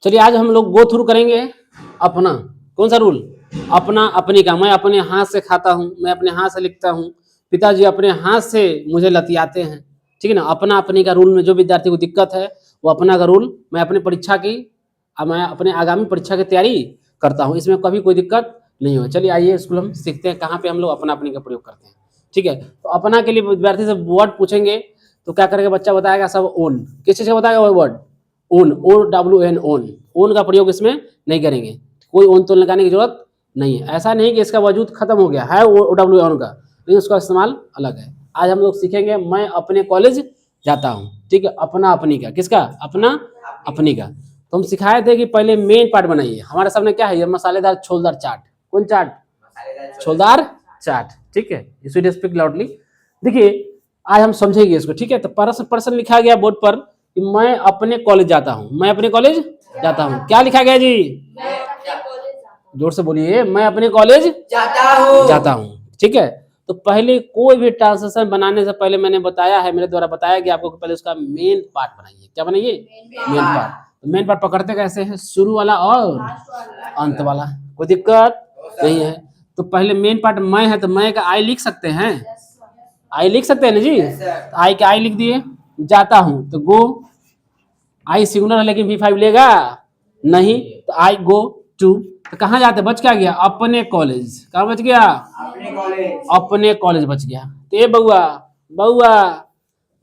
चलिए आज हम लोग गो थ्रू करेंगे अपना। कौन सा रूल? अपना अपनी का। मैं अपने हाथ से खाता हूँ, मैं अपने हाथ से लिखता हूँ, पिताजी अपने हाथ से मुझे लतियाते हैं। ठीक है ना। अपना अपनी का रूल में जो विद्यार्थी को दिक्कत है वो अपना का रूल, मैं अपनी परीक्षा की, मैं अपने आगामी परीक्षा की तैयारी करता हूँ, इसमें कभी कोई दिक्कत नहीं हो। चलिए आइए स्कूल हम सीखते हैं कहाँ पे हम लोग अपना अपनी का प्रयोग करते हैं। ठीक है, तो अपना के लिए विद्यार्थी से वर्ड पूछेंगे तो क्या करेगा बच्चा? बताएगा सब ओन। किस चीज़ का बताएगा वो word? Own, OWN, own. Own का प्रयोग इसमें नहीं करेंगे, कोई ओन तो लगाने की जरूरत नहीं है। ऐसा नहीं कि इसका वजूद खत्म हो गया है OWN का, लेकिन उसका इस्तेमाल अलग है। आज हम लोग सीखेंगे मैं अपने कॉलेज जाता हूँ। ठीक है, अपना अपनी का। किसका? अपना अपनी का। तो हम सिखाए थे कि पहले मेन पार्ट बनाइए। हमारे सामने क्या है? ये मसालेदार छोलदार चाट। कौन चाट? छोलदार चाट। ठीक है, यू शुड स्पीक लाउडली। देखिए आज हम समझेंगे इसको। ठीक है, तो प्रश्न लिखा गया बोर्ड पर कि मैं अपने कॉलेज जाता हूँ। मैं अपने कॉलेज जाता हूँ। क्या लिखा गया जी? जोर से बोलिए। मैं अपने कॉलेज जाता हूँ। ठीक है, तो पहले कोई भी ट्रांसलेशन बनाने से पहले मैंने बताया है, मेरे द्वारा बताया गया आपको, पहले उसका मेन पार्ट बनाइए। क्या बनाइए? Main part. तो मेन पार्ट पकड़ते कैसे हैं? शुरू वाला और अंत वाला। कोई दिक्कत नहीं है। तो पहले मेन पार्ट मैं है, तो मैं का आई लिख सकते हैं। आई लिख सकते हैं ना जी? तो आई के आई लिख दिए। जाता हूँ तो गो, आई सिंगुलर है लेकिन V5 लेगा नहीं, तो आई गो टू। तो कहाँ जाते? बच क्या गया? अपने कॉलेज। कहाँ बच गया? अपने कॉलेज बच गया। तो ये बउआ बउआ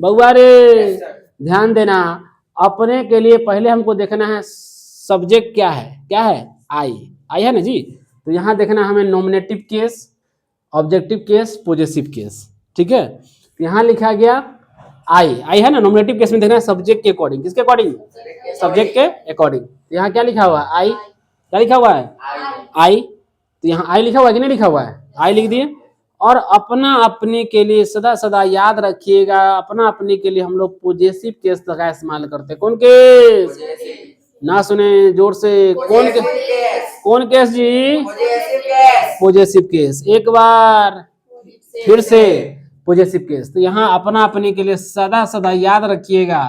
बउआ रे, ध्यान देना। अपने के लिए पहले हमको देखना है सब्जेक्ट क्या है। क्या है? आई। आई है ना जी? तो यहाँ देखना हमें nominative case, objective case, possessive case. ठीक है, यहाँ लिखा गया आई। आई है ना। नॉमिनेटिव केस में देखना है सब्जेक्ट के अकॉर्डिंग। किसके अकॉर्डिंग? सब्जेक्ट के अकॉर्डिंग। यहाँ क्या लिखा हुआ है? आई। क्या लिखा हुआ है? आई। तो यहाँ आई लिखा हुआ है कि नहीं लिखा हुआ है? आई लिख दिए। और अपना अपने के लिए सदा सदा याद रखिएगा, अपना अपने के लिए हम लोग पॉजेसिव केस का इस्तेमाल करते हैं। कौन केस? ना सुने जोर से। कौन केस? कौन केस जी? Possessive case. एक बार फिर से पॉजेसिव केस। तो यहाँ अपना अपने के लिए सदा सदा याद रखिएगा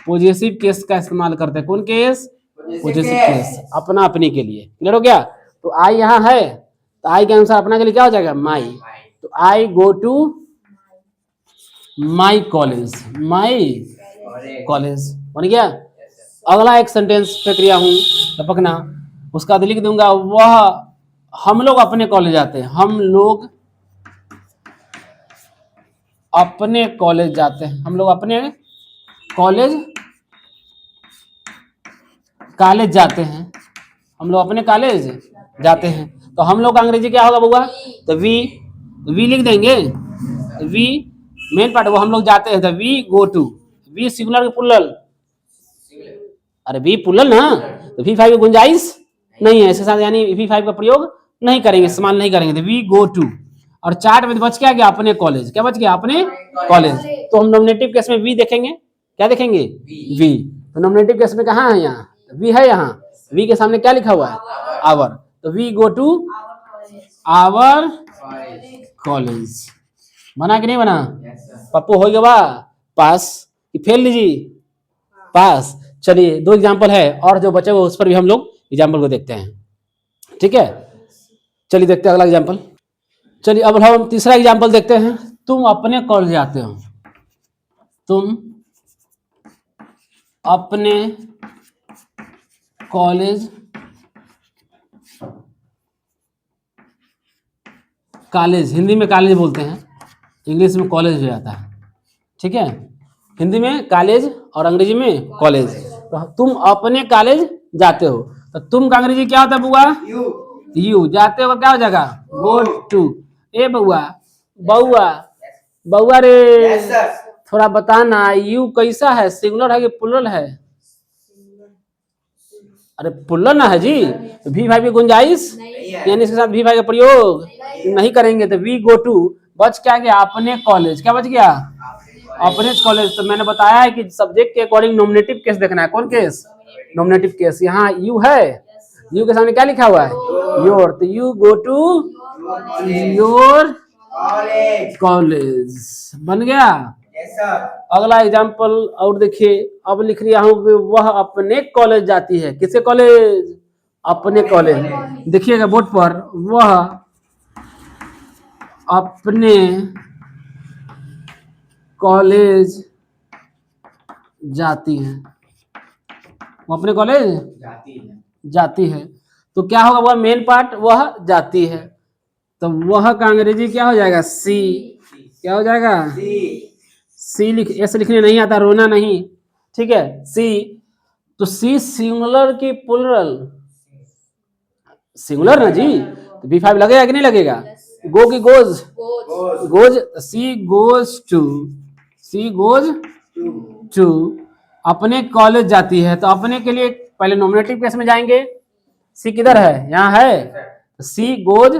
पॉजेसिव केस का इस्तेमाल करते हैं। कौन केस? Possessive case. अपना अपने के लिए। क्लियर हो गया? तो आई यहाँ है, तो आई के अनुसार अपना के लिए क्या हो जाएगा? माई। तो I go to my college. My college बन गया। अगला एक सेंटेंस प्रक्रिया हूं टपकना, उसका लिख दूंगा वह हम लोग अपने कॉलेज जाते हैं। हम लोग अपने कॉलेज जाते हैं। हम लोग अपने कॉलेज कॉलेज जाते हैं। हम लोग अपने कॉलेज जाते हैं। तो हम लोग का अंग्रेजी क्या होगा बउआ? तो वी लिख देंगे। वी मेन पार्ट वो हम लोग जाते हैं, तो we go to. We singular के प्लुरल? अरे वी प्लुरल ना, तो V5 की गुंजाइश नहीं है इसके साथ, यानी V5 का प्रयोग नहीं करेंगे, इस्तेमाल नहीं करेंगे। तो वी गो टू। और चार्ट में बच क्या गया? अपने कॉलेज। क्या बच गया? अपने कॉलेज। तो हम नॉमिनेटिव केस में वी देखेंगे। क्या देखेंगे? वी। तो नॉमिनेटिव केस में कहाँ है? यहाँ वी है। यहाँ वी के सामने क्या लिखा हुआ है? आवर। तो we go to our college. बना कि नहीं बना? पप्पू हो गया पास कि फेल लीजिए? पास। चलिए दो एग्जाम्पल है और जो बचे हुए उस पर भी हम लोग एग्जाम्पल को देखते हैं। ठीक है, चलिए देखते हैं अगला एग्जाम्पल। चलिए अब हम तीसरा एग्जाम्पल देखते हैं। तुम अपने कॉलेज जाते हो। तुम अपने कॉलेज कॉलेज, हिंदी में कॉलेज बोलते हैं, इंग्लिश में कॉलेज हो जाता है। ठीक है, हिंदी में कॉलेज और अंग्रेजी में कॉलेज। तो तुम अपने कॉलेज जाते हो, तो तुम का अंग्रेजी क्या होता है बुआ? यू। जाते हो क्या हो जाएगा? Go to. ए बउआ बउआ बउआ रे, थोड़ा बताना यू कैसा है? सिंगुलर है कि प्लुरल है? अरे प्लुरल ना है जी, तो V5 की गुंजाइश यानी इसके साथ V5 का प्रयोग नहीं करेंगे। तो वी गो टू बच क्या गया? अपने कॉलेज। क्या बच गया? अपने कॉलेज। तो मैंने बताया है कि सब्जेक्ट के अकॉर्डिंग नॉमिनेटिव केस देखना है। कौन केस? Nominative case. यहाँ यू है, यू के सामने क्या लिखा हुआ है? योर। तो you go to your college. बन गया? अगला एग्जाम्पल और देखिए, अब लिख रहा हूं कि वह अपने कॉलेज जाती है। किसके कॉलेज? अपने कॉलेज। देखिएगा बोर्ड पर, वह अपने कॉलेज जाती है। वो अपने कॉलेज जाती है। तो क्या होगा? वह मेन पार्ट, वह जाती है। तो वह का अंग्रेजी क्या हो जाएगा? सी। क्या हो जाएगा? सी। ऐसे लिखने नहीं आता, रोना नहीं, ठीक है। सी। तो सी सिंगुलर की प्लुरल? सिंगुलर ना जी। तो B5 लगेगा कि नहीं लगेगा? गो की goes? Goes. She goes to, she goes to अपने कॉलेज जाती है। तो अपने के लिए पहले नॉमिनेटिव केस में जाएंगे। सी किधर है? यहाँ है। सी गोज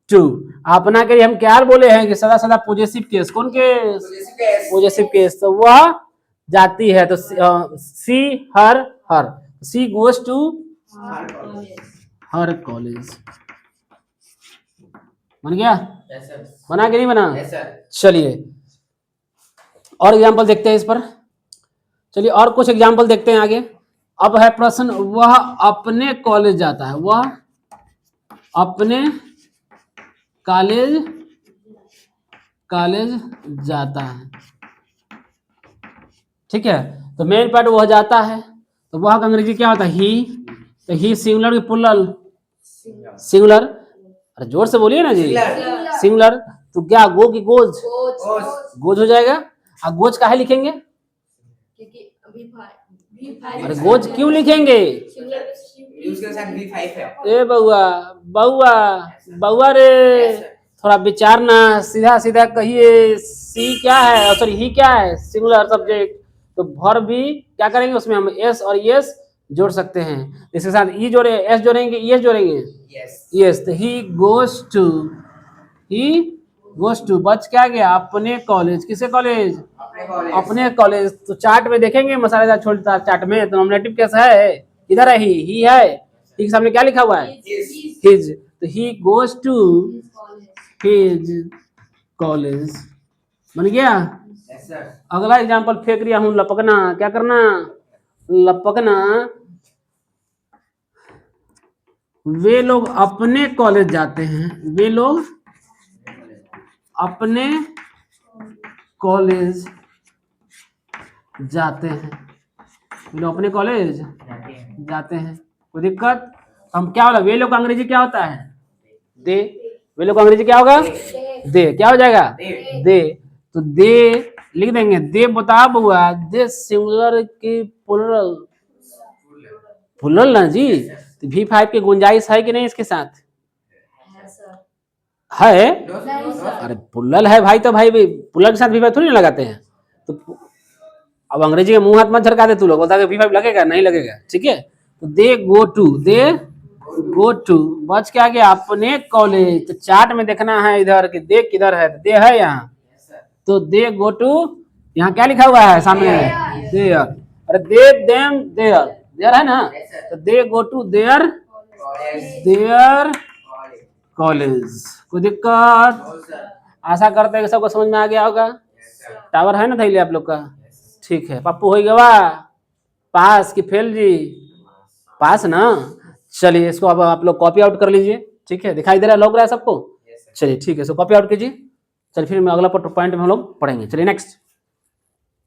टू। अपना के लिए हम क्या बोले हैं कि सदा सदा पॉजिटिव केस। कौन केस? Positive case. तो वह जाती है। तो सी हर हर, सी गोज टू हर कॉलेज। बन गया? बना कि नहीं बना? चलिए और एग्जाम्पल देखते हैं इस पर। चलिए और कुछ एग्जाम्पल देखते हैं आगे। अब है प्रश्न, वह अपने कॉलेज जाता है। वह अपने कॉलेज जाता है, ठीक है। तो मेन पार्ट वह जाता है। तो वह का अंग्रेजी क्या होता है? ही। तो ही सिंगुलर की प्लुरल? सिंगुलर। अरे जोर से बोलिए ना जी। सिंगुलर। तो क्या गो की गोज? गोज हो जाएगा। और गोज काहे लिखेंगे? अरे गोज क्यों लिखेंगे? ए बउआ, बउआ, बउआ रे, थोड़ा विचारना, सीधा सीधा कहिए। सी क्या है? सॉरी, ही क्या है? Singular subject. तो वर्ब भी क्या करेंगे? उसमें हम एस और एस जोड़ सकते हैं। इसके साथ ई जोड़े, एस जोड़ेंगे, एस जोड़ेंगे, यस। तो he goes to, he goes to. बच क्या गया? अपने कॉलेज। किसके कॉलेज? अपने कॉलेज। तो चार्ट में देखेंगे मसालेदार छोटा चार्ट में, तो नॉमिनेटिव कैसा है? इधर है, ही है। ही के सामने क्या लिखा हुआ है? हिज। तो he goes to his college. बन गया? अगला एग्जाम्पल फेंक दिया हूं, लपकना। क्या करना? लपकना। वे लोग अपने कॉलेज जाते हैं। वे लोग अपने कॉलेज जाते हैं। वे लोग अपने कॉलेज जाते हैं। कोई दिक्कत? हम क्या होगा? वे लोग का अंग्रेजी क्या होता है? दे। वे लोग का अंग्रेजी क्या होगा? दे। क्या हो जाएगा? दे। तो दे लिख देंगे। दे बता बुआ, दे सिंगुलर की प्लुरल? प्लुरल ना जी। तो V5 की गुंजाइश है कि नहीं इसके साथ? है। अरे प्लुरल है भाई, तो भाई प्लुरल के साथ V5 थोड़ी ना लगाते हैं। तो अब अंग्रेजी का मुंह हाथ मत झरका दे तू लोग, बोलता है V5 लगेगा, नहीं लगेगा, ठीक है। तो दे go to, they go to. बच क्या गया? अपने कॉलेज। तो चार्ट में देखना है इधर कि दे किधर है? दे है यहाँ। तो दे गो टू, यहाँ क्या लिखा हुआ है सामने? देयर। अरे दे देम देयर, देयर है ना। तो दे गो टू देयर कॉलेज। कोई दिक्कत? आशा करते हैं कि सबको समझ में आ गया होगा। टावर है ना थैली आप लोग का? ठीक है। पप्पू हो गवा पास की फेल जी? पास ना। चलिए इसको अब आप लोग कॉपी आउट कर लीजिए, ठीक है। दिखाई दे रहा है, लग रहा है सबको? चलिए ठीक है, इसको कॉपी आउट कीजिए। चलिए फिर मैं अगला पॉइंट में हम लोग पढ़ेंगे। चलिए नेक्स्ट।